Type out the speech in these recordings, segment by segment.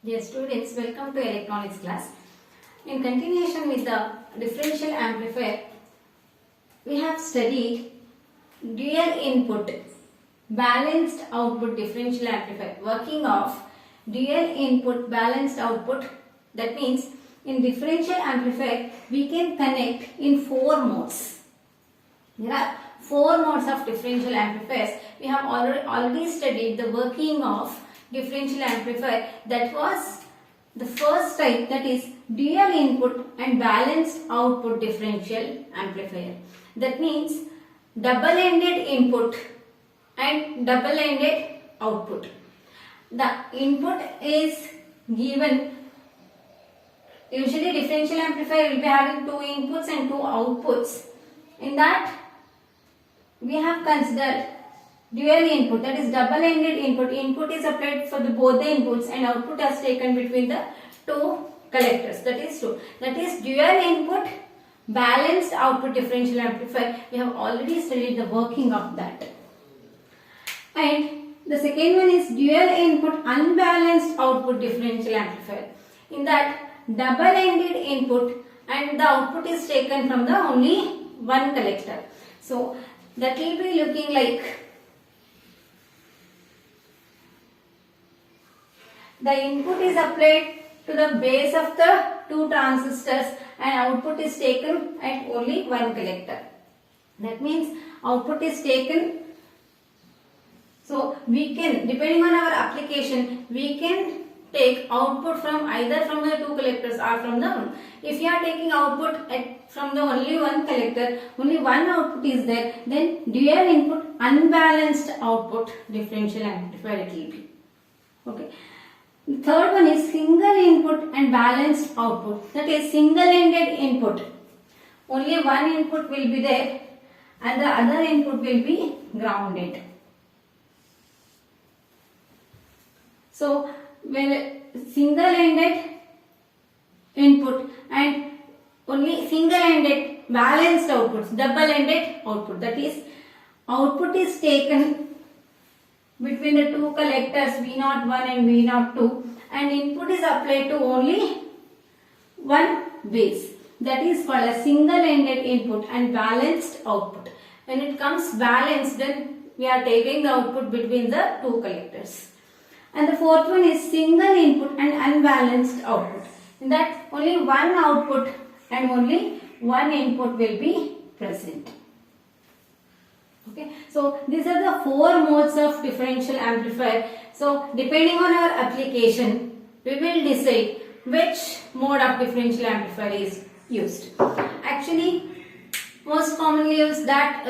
Dear students, welcome to electronics class. In continuation with the differential amplifier, we have studied dual input balanced output differential amplifier. Working of dual input balanced output, that means in differential amplifier we can connect in four modes. There are four modes of differential amplifiers. We have already studied the working of differential amplifier. That was the first type, that is dual input and balanced output differential amplifier. That means double-ended input and double-ended output. The input is given, usually differential amplifier will be having two inputs and two outputs. In that we have considered dual input, that is double-ended input. Input is applied for both the inputs and output is taken between the two collectors. That is true. That is dual input balanced output differential amplifier. We have already studied the working of that. And the second one is dual input unbalanced output differential amplifier. In that double-ended input and the output is taken from the only one collector. So that will be looking like the input is applied to the base of the two transistors and output is taken at only one collector. That means output is taken. So we can, depending on our application, we can take output from either from the two collectors or from the one. If you are taking output from the only one collector, only one output is there, then dual input unbalanced output differential amplifier it will be. Okay. The third one is single input and balanced output. That is single-ended input. Only one input will be there and the other input will be grounded. So when single-ended input and only single-ended balanced outputs, double-ended output, that is output is taken between the two collectors V01 and V02 and input is applied to only one base. That is called a single-ended input and balanced output. When it comes balanced, then we are taking the output between the two collectors. And the fourth one is single input and unbalanced output. In that only one output and only one input will be present. Okay, so these are the four modes of differential amplifier. So depending on our application, we will decide which mode of differential amplifier is used. Actually, most commonly used that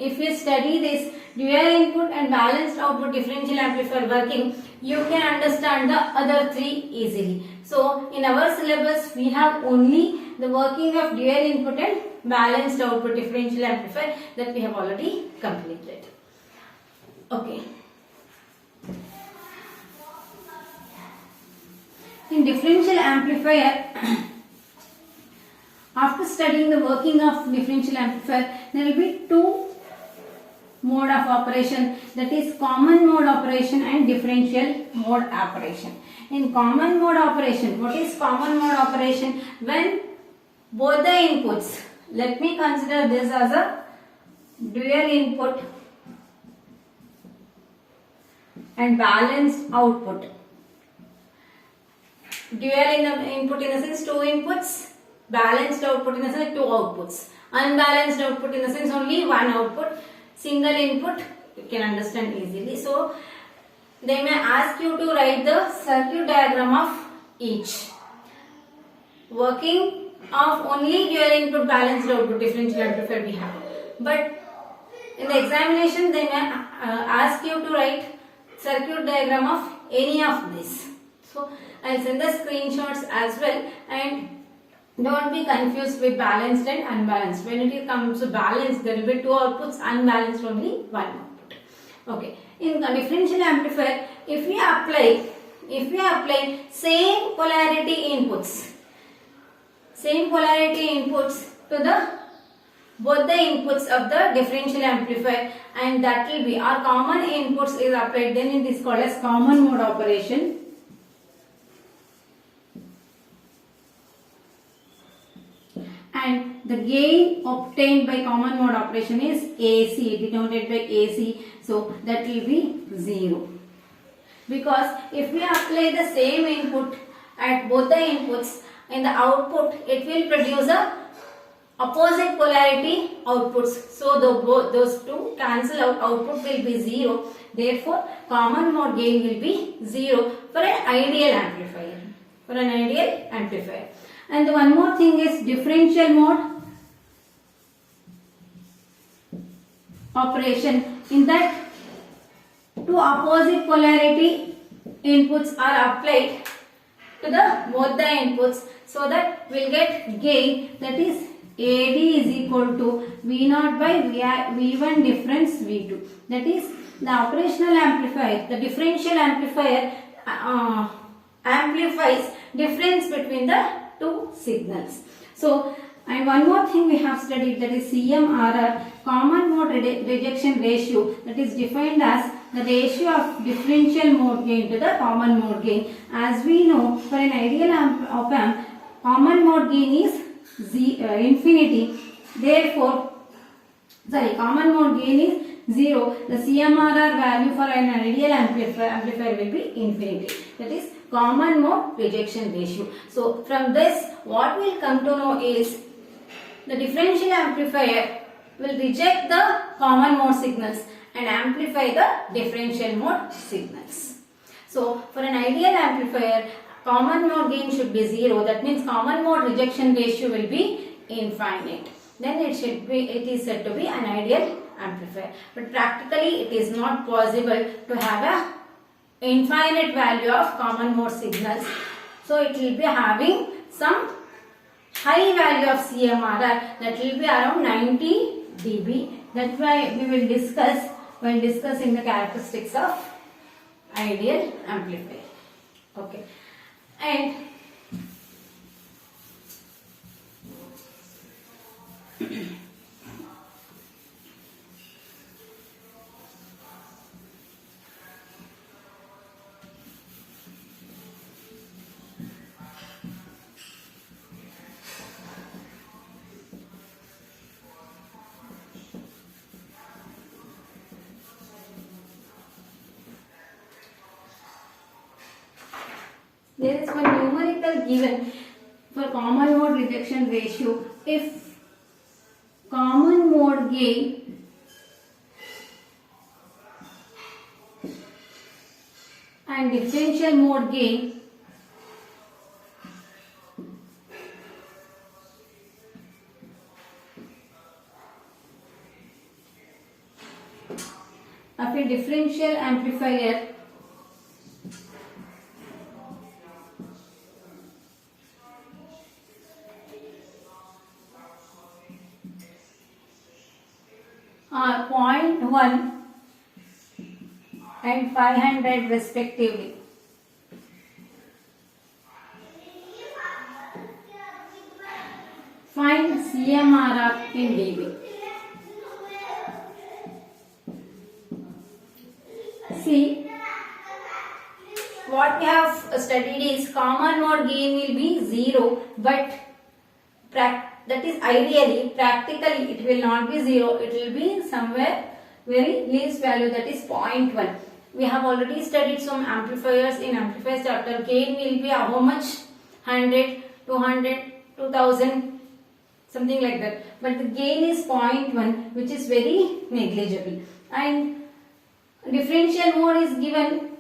if you study this dual input and balanced output differential amplifier working, you can understand the other three easily. So in our syllabus, we have only the working of dual input and balanced output differential amplifier that we have already completed. Okay. In differential amplifier, after studying the working of differential amplifier, there will be two mode of operation, that is common mode operation and differential mode operation. In common mode operation, what is common mode operation? When both the inputs, let me consider this as a dual input and balanced output. Dual input in the sense two inputs, balanced output in the sense two outputs, unbalanced output in the sense only one output, single input you can understand easily. So they may ask you to write the circuit diagram of each. Working of only dual input balanced output differential amplifier we have. But in the examination they may ask you to write circuit diagram of any of this. So I will send the screenshots as well, and don't be confused with balanced and unbalanced. When it comes to balanced, there will be two outputs, unbalanced only one output. Okay. In the differential amplifier, if we apply same polarity inputs to the both the inputs of the differential amplifier, and that will be our common inputs is applied, then it is called as common mode operation. and the gain obtained by common mode operation is AC, denoted by AC, so that will be 0. Because if we apply the same input at both the inputs, in the output it will produce a opposite polarity outputs. So those two cancel out, output will be 0. Therefore, common mode gain will be 0 for an ideal amplifier. For an ideal amplifier. And one more thing is differential mode operation. In that, two opposite polarity inputs are applied to the both the inputs, so that we'll get gain, that is AD is equal to V0 by V1 difference V2. That is the operational amplifier, the differential amplifier amplifies difference between the two signals. So, and one more thing we have studied, that is CMRR, common mode rejection ratio, that is defined as the ratio of differential mode gain to the common mode gain. As we know, for an ideal op amp, common mode gain is infinity. Therefore, common mode gain is 0. The CMRR value for an ideal amplifier will be infinity. That is common mode rejection ratio. So, from this, what we will come to know is the differential amplifier will reject the common mode signals and amplify the differential mode signals. So, for an ideal amplifier, common mode gain should be 0. That means common mode rejection ratio will be infinite. Then it is said to be an ideal amplifier. But practically, it is not possible to have a infinite value of common mode signals. So, it will be having some high value of CMRR, that will be around 90 dB. That's why we will discuss while discussing the characteristics of ideal amplifier. Okay. And there is one numerical given for common mode rejection ratio. If common mode gain and differential mode gain of a differential amplifier are 0.1 and 500 respectively. Find CMRR in dB. See, what we have studied is common mode gain will be 0, but that is ideally, practically it will not be 0, it will be somewhere very least value, that is 0.1. We have already studied some amplifiers in amplifiers chapter. Gain will be how much? 100, 200, 2000, something like that. But the gain is 0.1, which is very negligible. And differential mode is given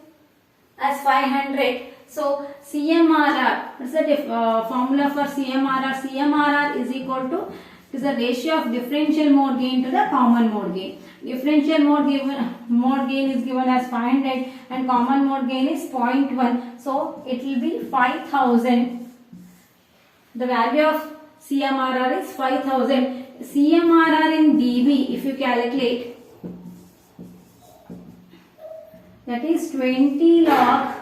as 500. So, CMRR, what is the formula for CMRR? CMRR is equal to, it is the ratio of differential mode gain to the common mode gain. Differential mode gain is given as 500 and common mode gain is 0.1. So, it will be 5000. The value of CMRR is 5000. CMRR in dB, if you calculate, that is 20 log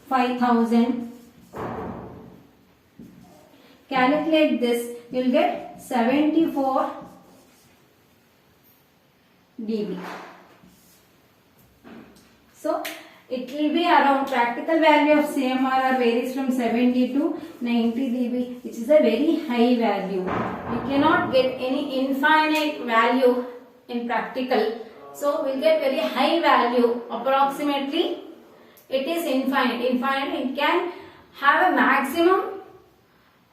5000. Calculate this, you will get 74 dB. So, It will be around, practical value of CMRR varies from 70 to 90 dB, which is a very high value. We cannot get any infinite value in practical. So we'll get very high value, approximately it is infinite. It can have a maximum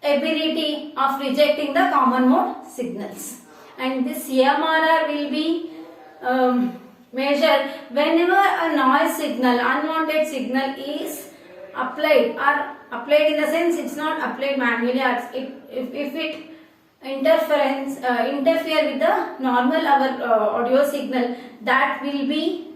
ability of rejecting the common mode signals. And this CMRR will be measured whenever a noise signal, unwanted signal is applied, or applied in the sense it's not applied manually, if it interfere with the normal audio signal, that will be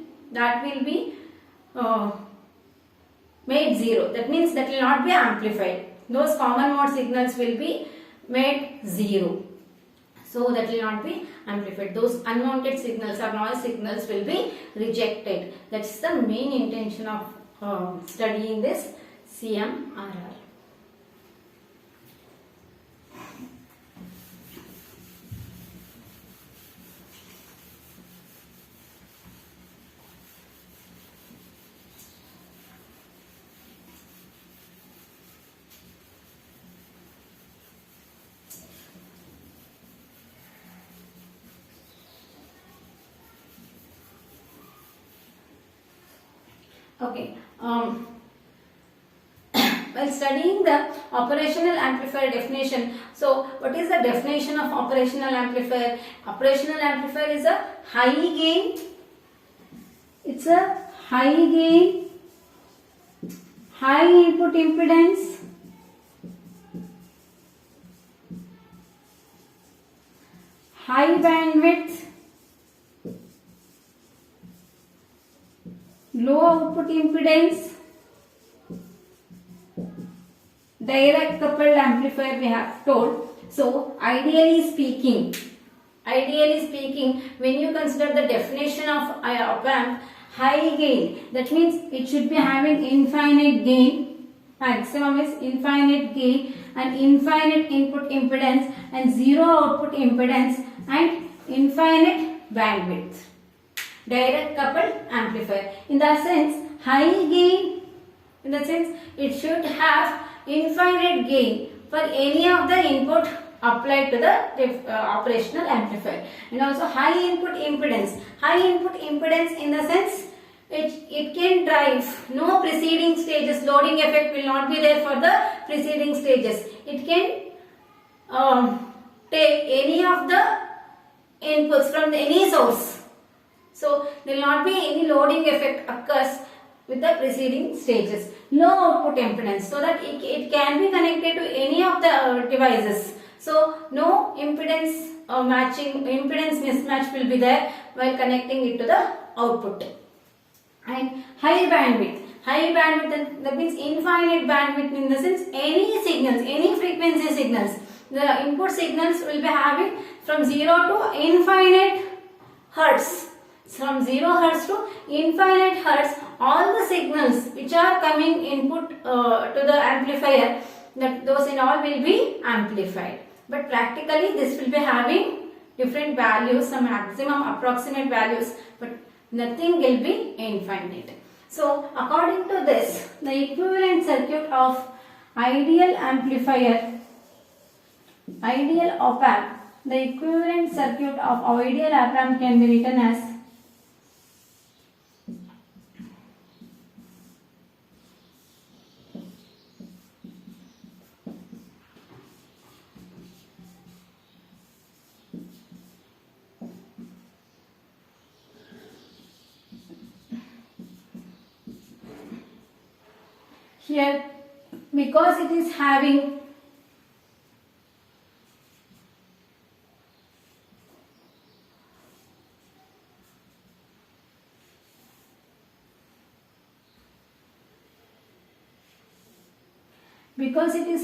made zero. That means that will not be amplified. Those common mode signals will be made zero. So that will not be amplified. Those unwanted signals or noise signals will be rejected. That's the main intention of studying this CMRR. Okay. While studying the operational amplifier definition, so what is the definition of operational amplifier? Operational amplifier is a high gain. It's a high gain, high input impedance, high bandwidth, low output impedance, direct coupled amplifier we have told. So ideally speaking, when you consider the definition of op-amp, high gain, that means it should be having infinite gain, maximum is infinite gain and infinite input impedance and zero output impedance and infinite bandwidth. Direct coupled amplifier. In that sense, high gain, in the sense it should have infinite gain for any of the input applied to the operational amplifier, and also high input impedance. High input impedance in the sense it can drive no preceding stages. Loading effect will not be there for the preceding stages. It can take any of the inputs from any source. So there will not be any loading effect occurs with the preceding stages. Low output impedance, so that it can be connected to any of the devices. So no impedance mismatch will be there while connecting it to the output. And high bandwidth. High bandwidth, that means infinite bandwidth in the sense any signals, any frequency signals. The input signals will be having from 0 to infinite hertz. From 0 hertz to infinite hertz, all the signals which are coming input to the amplifier, that those in all will be amplified. But practically this will be having different values, some maximum approximate values, but nothing will be infinite. So according to this, the equivalent circuit of ideal amplifier, ideal op-amp, the equivalent circuit of ideal op-amp can be written as here, because it is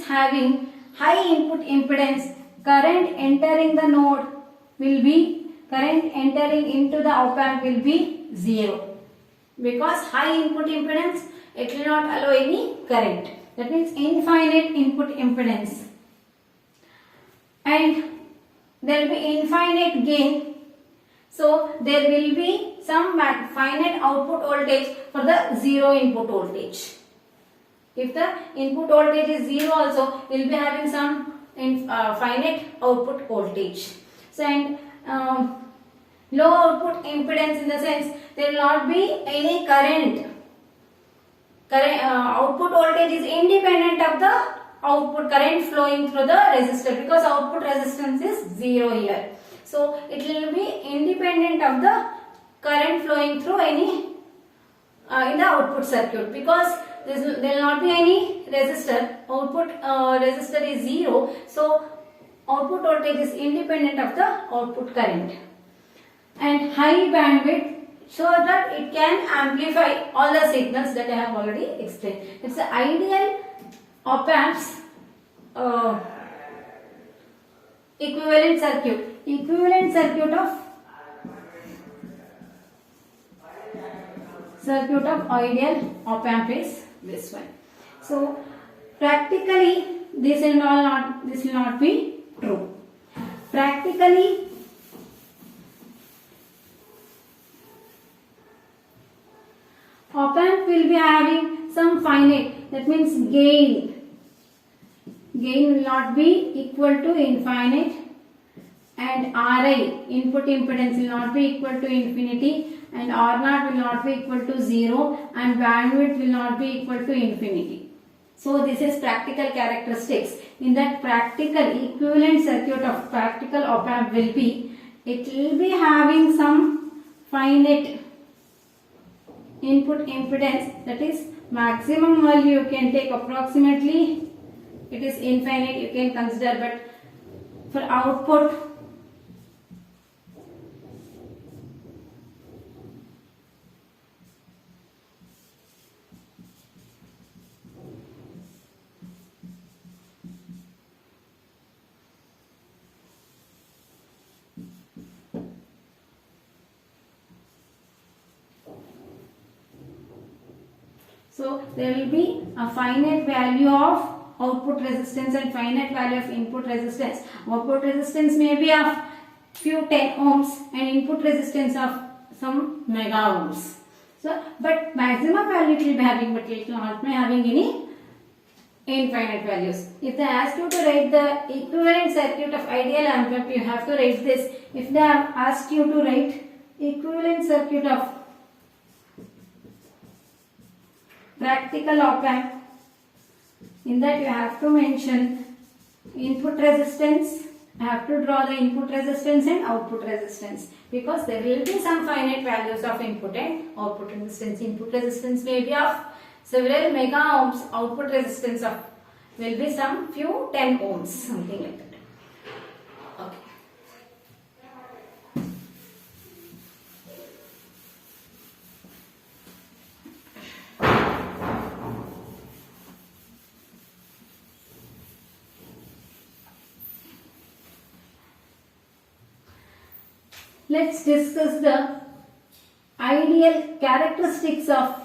having high input impedance, current entering the node will be, current entering into the op-amp will be 0. Because high input impedance, it will not allow any current. That means infinite input impedance. And there will be infinite gain. So there will be some finite output voltage for the zero input voltage. If the input voltage is zero also, we will be having some finite output voltage. So and low output impedance in the sense there will not be any current. Output voltage is independent of the output current flowing through the resistor, because output resistance is zero here. So it will be independent of the current flowing through any in the output circuit, because there will not be any resistor. Output resistor is zero, so output voltage is independent of the output current. And high bandwidth, so that it can amplify all the signals that I have already explained. It's the ideal op-amps equivalent circuit. Equivalent circuit of ideal op-amp is this one. So practically this will not be true. Practically op-amp will be having some finite, that means gain will not be equal to infinite, and Ri, input impedance, will not be equal to infinity, and R0 will not be equal to 0, and bandwidth will not be equal to infinity. So this is practical characteristics. In that practical equivalent circuit of practical op-amp will be, it will be having some finite input impedance, that is maximum value you can take approximately, it is infinite you can consider, but for output so there will be a finite value of output resistance and finite value of input resistance. Output resistance may be of few 10 ohms and input resistance of some mega ohms. So, but maximum value it will be having, but it will not be having any infinite values. If they ask you to write the equivalent circuit of ideal op-amp, you have to write this. If they have asked you to write equivalent circuit of practical op-amp, in that you have to mention input resistance, you have to draw the input resistance and output resistance, because there will be some finite values of input and output resistance. Input resistance may be of several mega ohms, output resistance of will be some few 10 ohms, something like that. Okay. Let's discuss the ideal characteristics of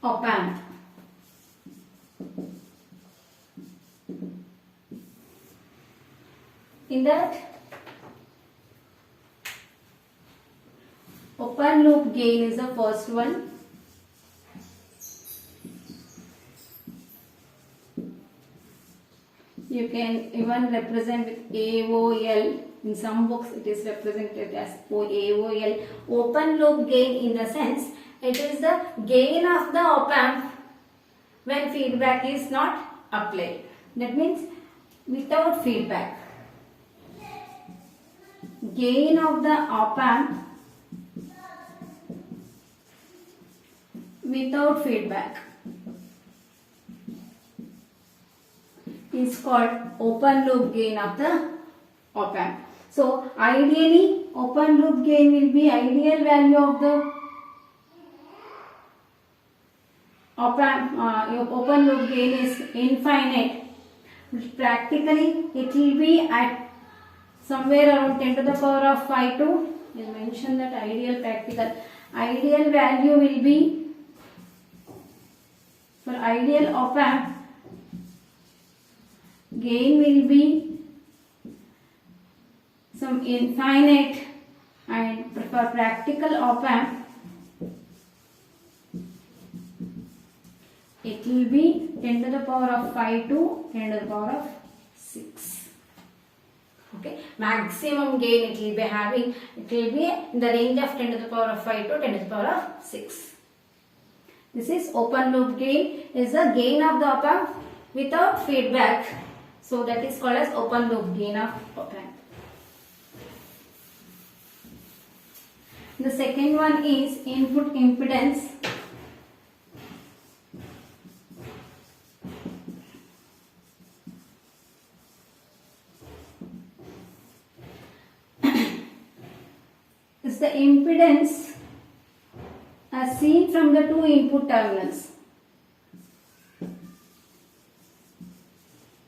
op-amp. In that, open loop gain is the first one. You can even represent with AOL. In some books it is represented as AOL. Open loop gain, in the sense it is the gain of the op-amp when feedback is not applied. That means without feedback. Gain of the op-amp without feedback is called open loop gain of the op-amp. So ideally open loop gain will be ideal value of the op-amp. Open loop gain is infinite. Practically it will be at somewhere around 10 to the power of 5 to, I will mention that ideal practical. Ideal value will be For ideal op amp, gain will be some infinite, and for practical op amp, it will be 10 to the power of 5 to 10 to the power of 6. Okay, maximum gain it will be having, it will be in the range of 10 to the power of 5 to 10 to the power of 6. This is open loop gain, is the gain of the op amp without feedback. So that is called as open loop gain of op amp. The second one is input impedance. Is the impedance as seen from the two input terminals.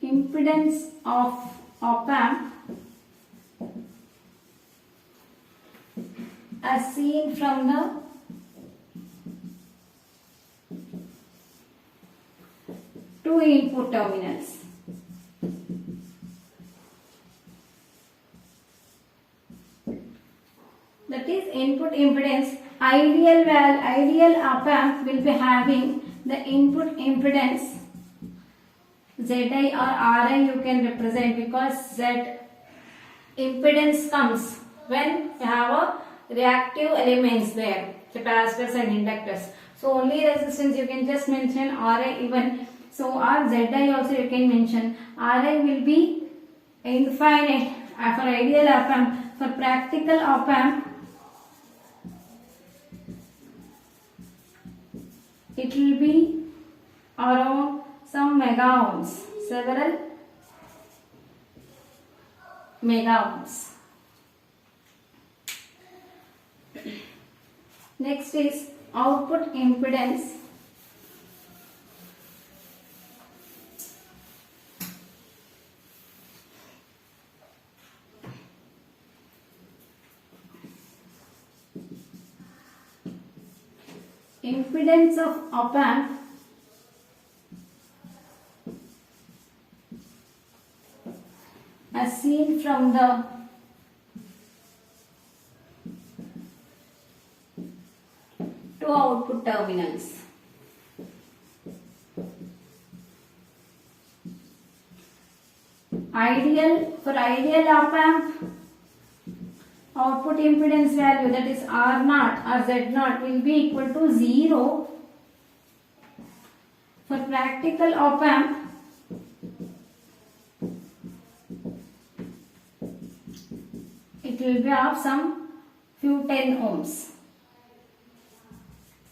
Impedance of op amp as seen from the two input terminals. That is input impedance. Ideal op amp will be having the input impedance Zi or Ri you can represent, because Z impedance comes when you have a reactive elements there, capacitors and inductors. So only resistance you can just mention, Ri even. So or Zi also you can mention. Ri will be infinite for ideal op amp. For practical op amp, it will be around some mega ohms, several mega ohms. Next is output impedance. Impedance of op amp as seen from the two output terminals. For ideal op amp, output impedance value, that is R naught or Z naught, will be equal to 0. For practical op amp, it will be of some few 10 ohms.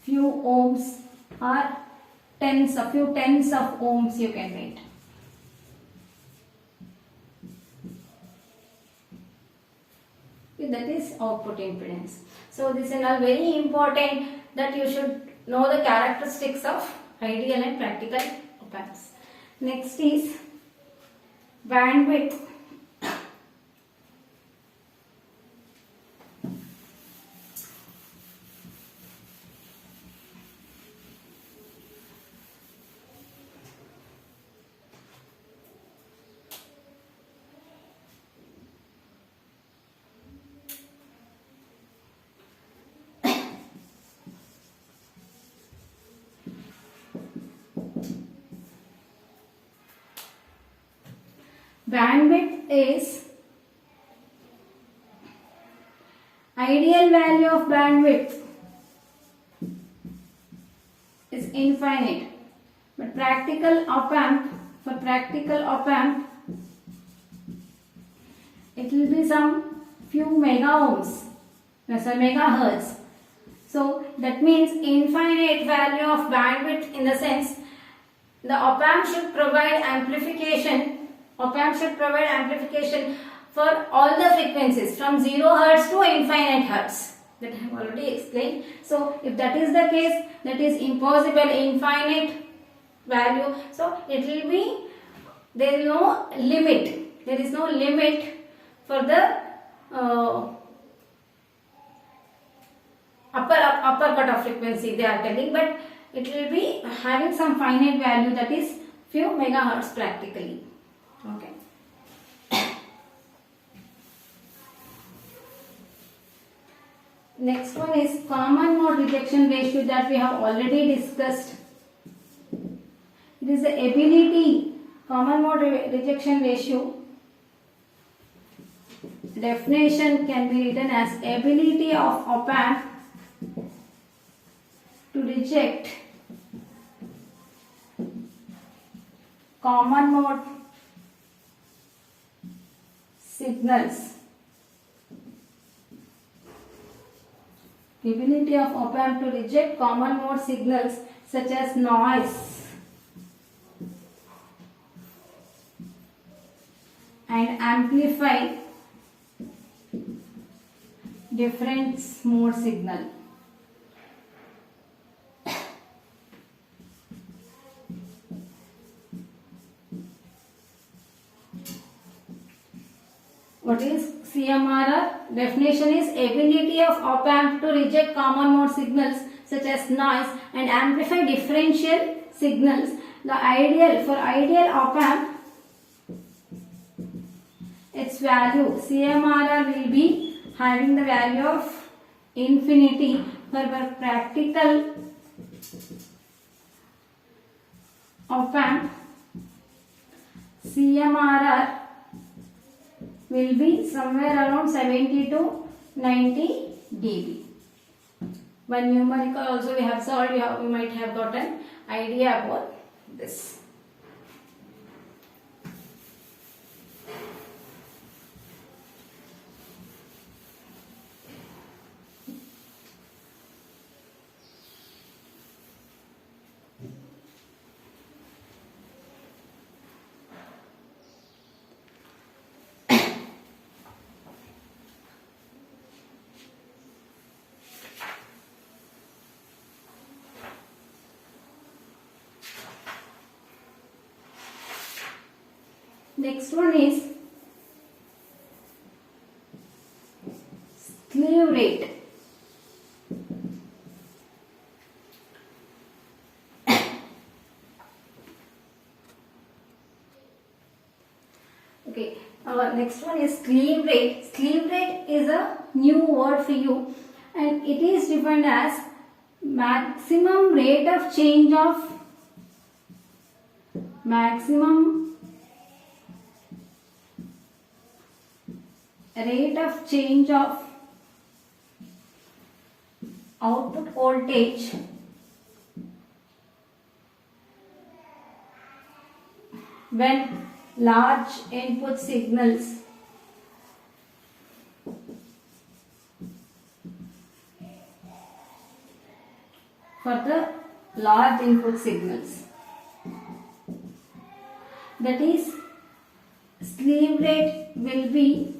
Few ohms or few tens of ohms you can write. That is output impedance. So this is all very important that you should know the characteristics of ideal and practical op amps. Next is bandwidth. Bandwidth is ideal value of bandwidth is infinite, but practical op amp, for practical op amp, it will be some few mega ohms, megahertz. So that means infinite value of bandwidth, in the sense the op amp should provide amplification. Op amp should provide amplification for all the frequencies from 0 Hz to infinite Hz. That I have already explained. So if that is the case, that is impossible, infinite value. So it will be, there is no limit. There is no limit for the upper cutoff frequency they are telling, but it will be having some finite value, that is few megahertz practically. Okay. Next one is common mode rejection ratio, that we have already discussed. It is the ability, common mode rejection ratio. Definition can be written as ability of op-amp to reject common mode signals. Ability of op-amp to reject common mode signals such as noise and amplify difference mode signal. What is CMRR? Definition is ability of op-amp to reject common mode signals such as noise and amplify differential signals. For ideal op-amp, its value CMRR will be having the value of infinity. For practical op-amp, CMRR will be somewhere around 70 to 90 dB. One numerical also we have solved, we might have got an idea about this. Next one is slew rate. Okay, next one is slew rate. Slew rate is a new word for you, and it is defined as maximum rate of change of output voltage when large input signals that is slew rate will be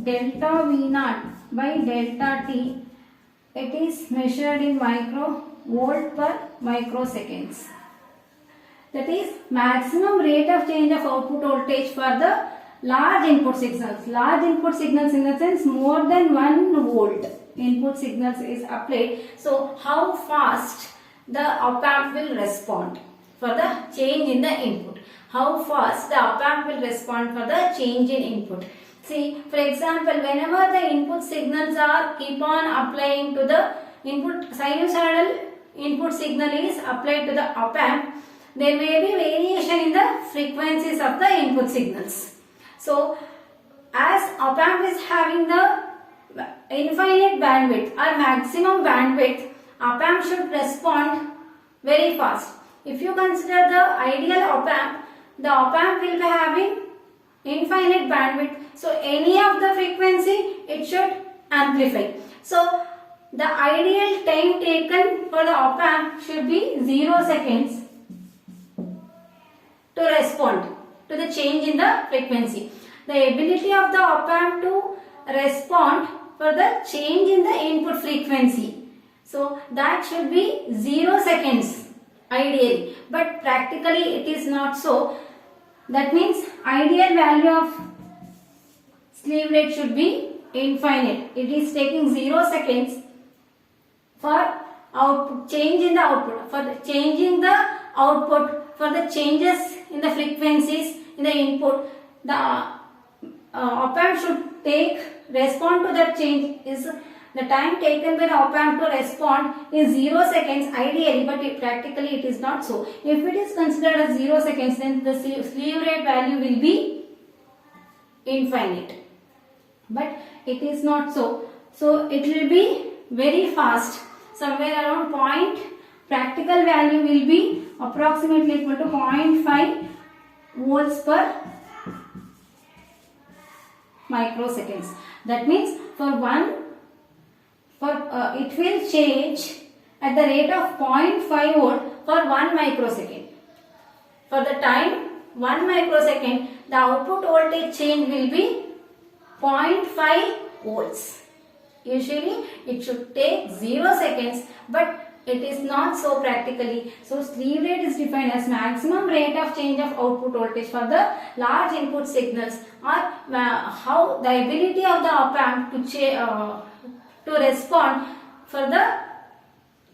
delta V naught by delta T. It is measured in microvolt per microseconds. That is maximum rate of change of output voltage for the large input signals. Large input signals in the sense more than 1 volt input signals is applied. So how fast the op-amp will respond for the change in the input. How fast the op-amp will respond for the change in input. See, for example, whenever the input signals are keep on applying to the input, sinusoidal input signal is applied to the op-amp, there may be variation in the frequencies of the input signals. So, as op-amp is having the infinite bandwidth or maximum bandwidth, op-amp should respond very fast. If you consider the ideal op-amp, the op-amp will be having infinite bandwidth. So, any of the frequency, it should amplify. So, the ideal time taken for the op-amp should be 0 seconds to respond to the change in the frequency. The ability of the op-amp to respond for the change in the input frequency. So, that should be 0 seconds ideally. But practically it is not so. That means ideal value of slew rate should be infinite. It is taking 0 seconds for output, change in the output, for the changing the output, for the changes in the frequencies in the input, the op-amp should respond to that change. Is the time taken by the op-amp to respond is 0 seconds ideally, but practically it is not so. If it is considered as 0 seconds, then the slew rate value will be infinite. But it is not so. So it will be very fast. Somewhere around practical value will be approximately equal to 0.5 volts per microseconds. That means it will change at the rate of 0.5 volt for 1 microsecond. For the time 1 microsecond, the output voltage change will be 0.5 volts. Usually it should take 0 seconds, but it is not so practically. So slew rate is defined as maximum rate of change of output voltage for the large input signals, or how the ability of the op-amp to respond for the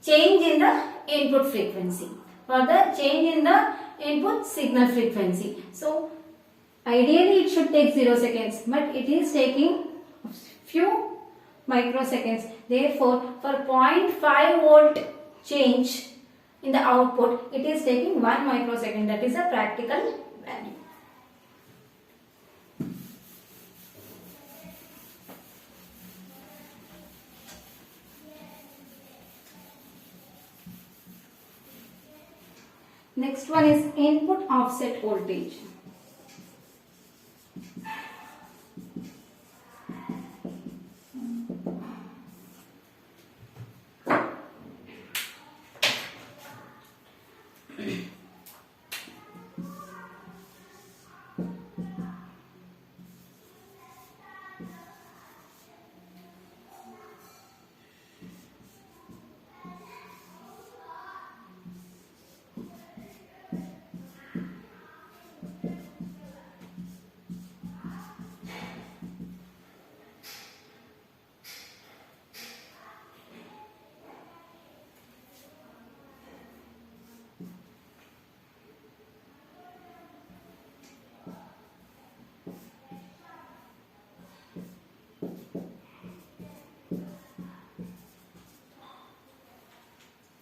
change in the input frequency, for the change in the input signal frequency. So ideally it should take 0 seconds, but it is taking few microseconds. Therefore, for 0.5 volt change in the output, it is taking 1 microsecond. That is a practical value. Next one is input offset voltage.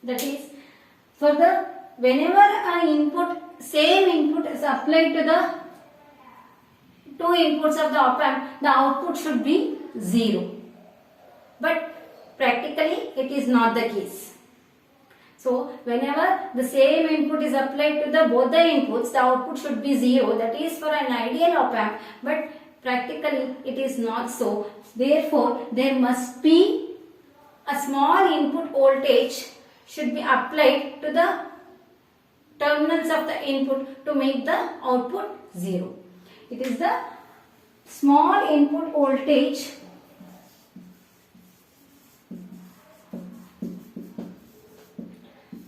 That is, for the whenever an same input is applied to the two inputs of the op-amp, the output should be 0. But practically it is not the case. So whenever the same input is applied to both the inputs, the output should be 0. That is for an ideal op-amp. But practically it is not so. Therefore, there must be a small input voltage should be applied to the terminals of the input to make the output 0. It is the small input voltage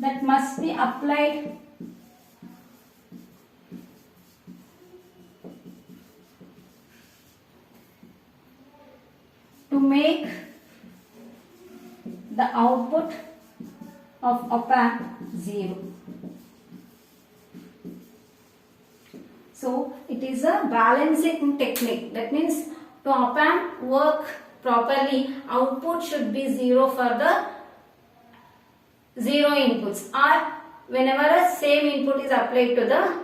that must be applied to make the output of op-amp 0. So it is a balancing technique. That means to op-amp work properly, output should be 0 for the 0 inputs, or whenever a same input is applied to the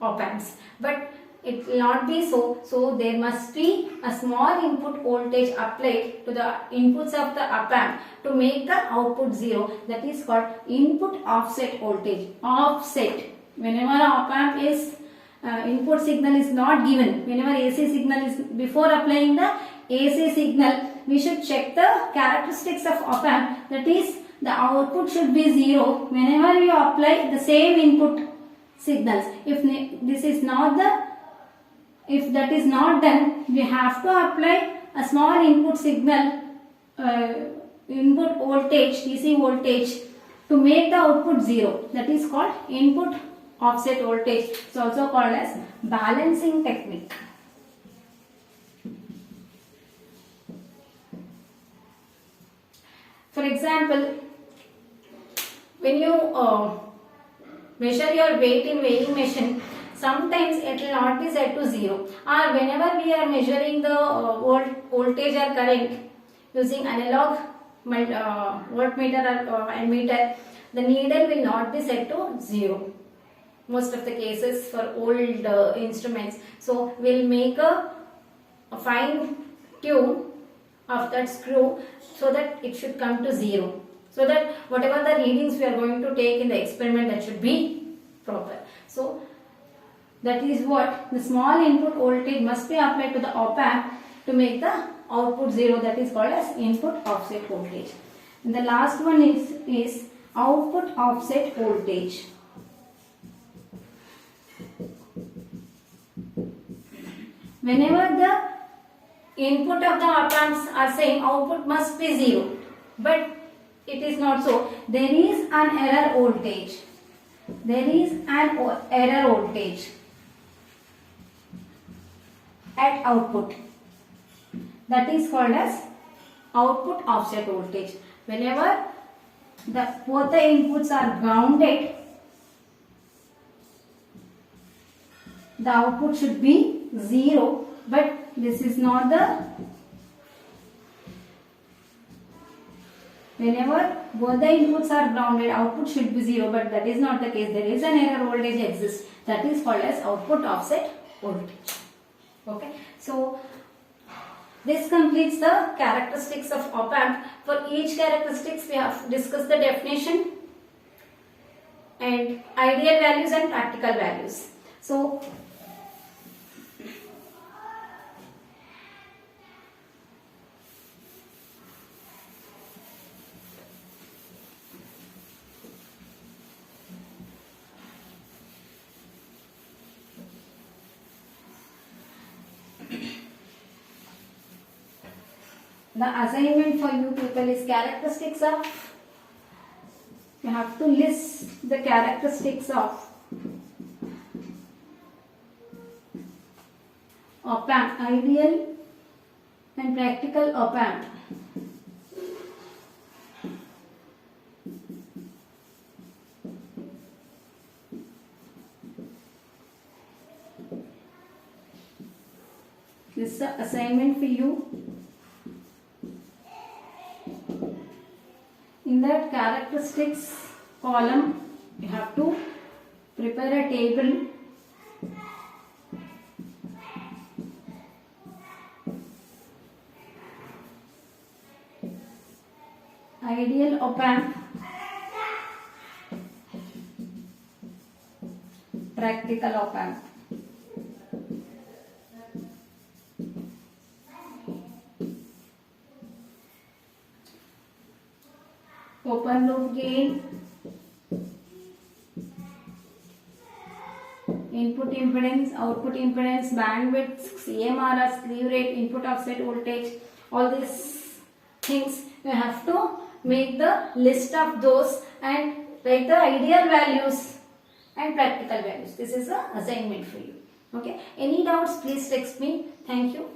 op-amps. But it will not be so. So there must be a small input voltage applied to the inputs of the op-amp to make the output 0. That is called input offset voltage. Offset. Whenever op-amp is input signal is not given, whenever AC signal is, before applying the AC signal, we should check the characteristics of op-amp. That is, the output should be 0 whenever you apply the same input signals. If that is not done, we have to apply a small input signal, input voltage, DC voltage, to make the output 0. That is called input offset voltage. It's also called as balancing technique. For example, when you measure your weight in weighing machine, sometimes it will not be set to 0, or whenever we are measuring the voltage or current using analog voltmeter or ammeter, the needle will not be set to 0 most of the cases for old instruments. So we'll make a fine tune of that screw so that it should come to 0, so that whatever the readings we are going to take in the experiment, that should be proper. So that is what the small input voltage must be applied to the op amp to make the output 0, that is called as input offset voltage. And the last one is output offset voltage. Whenever the input of the op amps are saying output must be 0, but it is not so. There is an error voltage. There is an error voltage at output. That is called as output offset voltage. Whenever both the inputs are grounded, the output should be 0, but this is not the. Whenever both the inputs are grounded, output should be 0, but that is not the case. There is an error voltage exists. That is called as output offset voltage. Okay. So this completes the characteristics of op amp. For each characteristics we have discussed the definition and ideal values and practical values. So the assignment for you people is characteristics of, you have to list the characteristics of op amp, ideal and practical op amp. This is the assignment for you. In that characteristics column, you have to prepare a table ideal op amp, practical op amp. Open loop gain, input impedance, output impedance, bandwidth, CMRR, slew rate, input offset voltage, all these things you have to make the list of those and write the ideal values and practical values. This is the assignment for you. Okay. Any doubts, please text me. Thank you.